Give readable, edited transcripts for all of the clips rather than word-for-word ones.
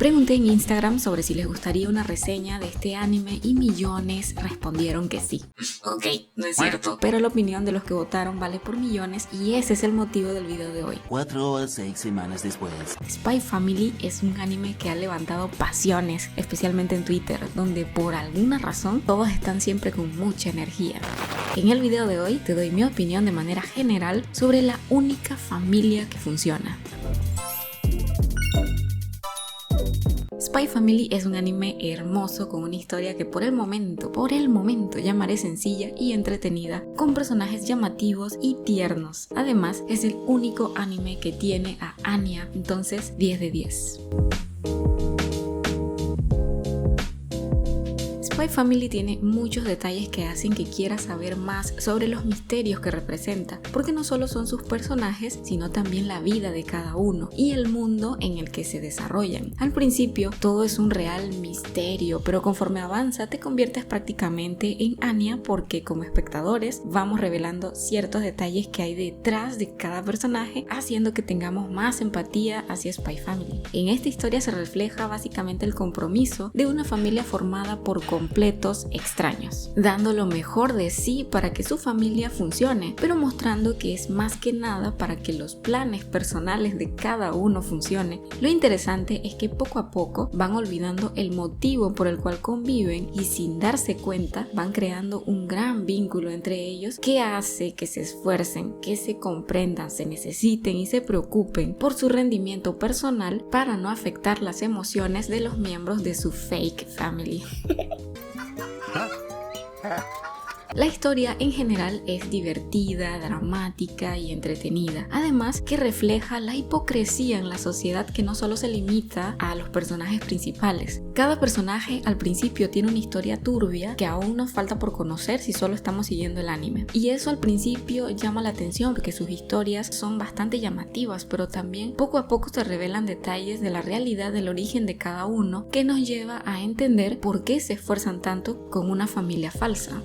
Pregunté en Instagram sobre si les gustaría una reseña de este anime y millones respondieron que sí. Ok, no es cierto, pero la opinión de los que votaron vale por millones y ese es el motivo del video de hoy. 4 o 6 semanas después. Spy Family es un anime que ha levantado pasiones, especialmente en Twitter, donde por alguna razón todos están siempre con mucha energía. En el video de hoy te doy mi opinión de manera general sobre la única familia que funciona. Spy Family es un anime hermoso con una historia que por el momento llamaré sencilla y entretenida, con personajes llamativos y tiernos. Además, es el único anime que tiene a Anya, entonces 10 de 10. Spy Family tiene muchos detalles que hacen que quieras saber más sobre los misterios que representa, porque no solo son sus personajes, sino también la vida de cada uno y el mundo en el que se desarrollan. Al principio todo es un real misterio, pero conforme avanza te conviertes prácticamente en Anya porque como espectadores vamos revelando ciertos detalles que hay detrás de cada personaje, haciendo que tengamos más empatía hacia Spy Family. En esta historia se refleja básicamente el compromiso de una familia formada por completos extraños, dando lo mejor de sí para que su familia funcione, pero mostrando que es más que nada para que los planes personales de cada uno funcionen. Lo interesante es que poco a poco van olvidando el motivo por el cual conviven y sin darse cuenta van creando un gran vínculo entre ellos que hace que se esfuercen, que se comprendan, se necesiten y se preocupen por su rendimiento personal para no afectar las emociones de los miembros de su fake family. La historia en general es divertida, dramática y entretenida, además que refleja la hipocresía en la sociedad que no solo se limita a los personajes principales. Cada personaje al principio tiene una historia turbia que aún nos falta por conocer si solo estamos siguiendo el anime. Y eso al principio llama la atención porque sus historias son bastante llamativas, pero también poco a poco se revelan detalles de la realidad del origen de cada uno que nos lleva a entender por qué se esfuerzan tanto con una familia falsa.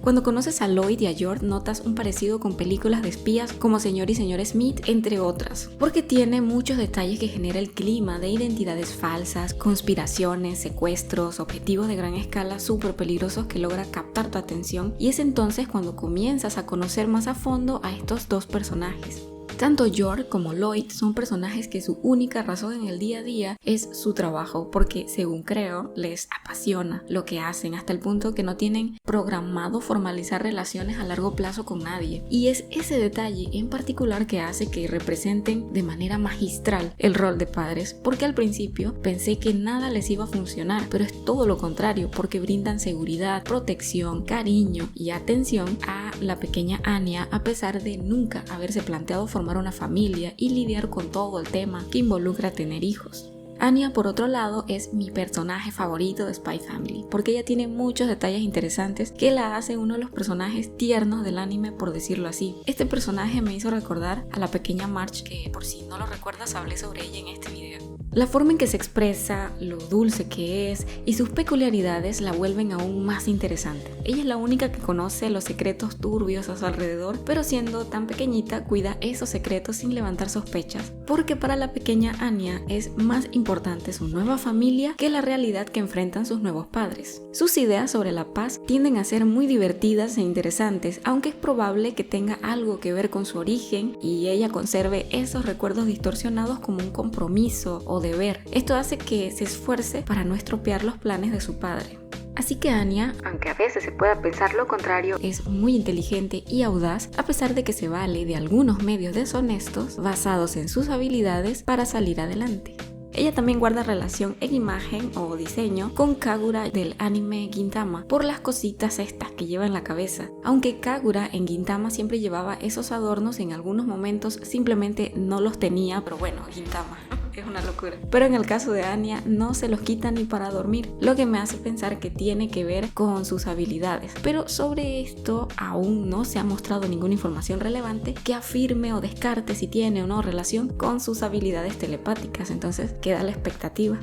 Cuando conoces a Lloyd y a George notas un parecido con películas de espías como Señor y Señor Smith, entre otras, porque tiene muchos detalles que genera el clima de identidades falsas, conspiraciones, secuestros, objetivos de gran escala súper peligrosos que logra captar tu atención, y es entonces cuando comienzas a conocer más a fondo a estos dos personajes. Tanto George como Lloyd son personajes que su única razón en el día a día es su trabajo, porque según creo les apasiona lo que hacen hasta el punto que no tienen programado formalizar relaciones a largo plazo con nadie. Y es ese detalle en particular que hace que representen de manera magistral el rol de padres, porque al principio pensé que nada les iba a funcionar, pero es todo lo contrario, porque brindan seguridad, protección, cariño y atención a la pequeña Anya a pesar de nunca haberse planteado formar una familia y lidiar con todo el tema que involucra tener hijos. Anya, por otro lado, es mi personaje favorito de Spy Family, porque ella tiene muchos detalles interesantes que la hacen uno de los personajes tiernos del anime, por decirlo así. Este personaje me hizo recordar a la pequeña March, que por si no lo recuerdas hablé sobre ella en este video. La forma en que se expresa, lo dulce que es y sus peculiaridades la vuelven aún más interesante. Ella es la única que conoce los secretos turbios a su alrededor, pero siendo tan pequeñita cuida esos secretos sin levantar sospechas, porque para la pequeña Anya es más importante su nueva familia que la realidad que enfrentan sus nuevos padres. Sus ideas sobre la paz tienden a ser muy divertidas e interesantes, aunque es probable que tenga algo que ver con su origen y ella conserve esos recuerdos distorsionados como un compromiso o deber. Esto hace que se esfuerce para no estropear los planes de su padre. Así que Anya, aunque a veces se pueda pensar lo contrario, es muy inteligente y audaz a pesar de que se vale de algunos medios deshonestos basados en sus habilidades para salir adelante. Ella también guarda relación en imagen o diseño con Kagura del anime Gintama por las cositas estas que lleva en la cabeza. Aunque Kagura en Gintama siempre llevaba esos adornos, en algunos momentos simplemente no los tenía, pero bueno, Gintama es una locura. Pero en el caso de Anya no se los quita ni para dormir, lo que me hace pensar que tiene que ver con sus habilidades. Pero sobre esto aún no se ha mostrado ninguna información relevante que afirme o descarte si tiene o no relación con sus habilidades telepáticas, entonces queda la expectativa.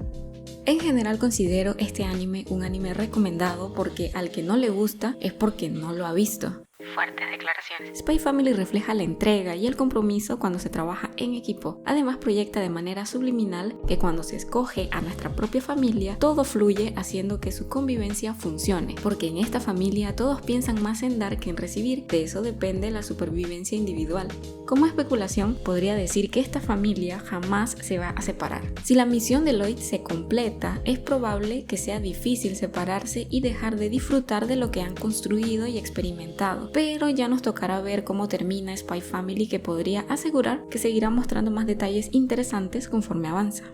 En general considero este anime un anime recomendado porque al que no le gusta es porque no lo ha visto. Fuertes declaraciones. Spy Family refleja la entrega y el compromiso cuando se trabaja en equipo. Además, proyecta de manera subliminal que cuando se escoge a nuestra propia familia, todo fluye haciendo que su convivencia funcione. Porque en esta familia todos piensan más en dar que en recibir. De eso depende la supervivencia individual. Como especulación, podría decir que esta familia jamás se va a separar. Si la misión de Lloyd se completa, es probable que sea difícil separarse y dejar de disfrutar de lo que han construido y experimentado. Pero ya nos tocará ver cómo termina Spy Family, que podría asegurar que seguirá mostrando más detalles interesantes conforme avanza.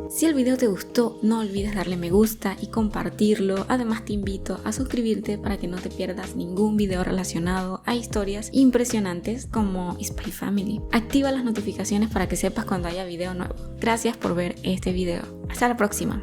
Si el video te gustó, no olvides darle me gusta y compartirlo. Además te invito a suscribirte para que no te pierdas ningún video relacionado a historias impresionantes como Spy Family. Activa las notificaciones para que sepas cuando haya video nuevo. Gracias por ver este video. Hasta la próxima.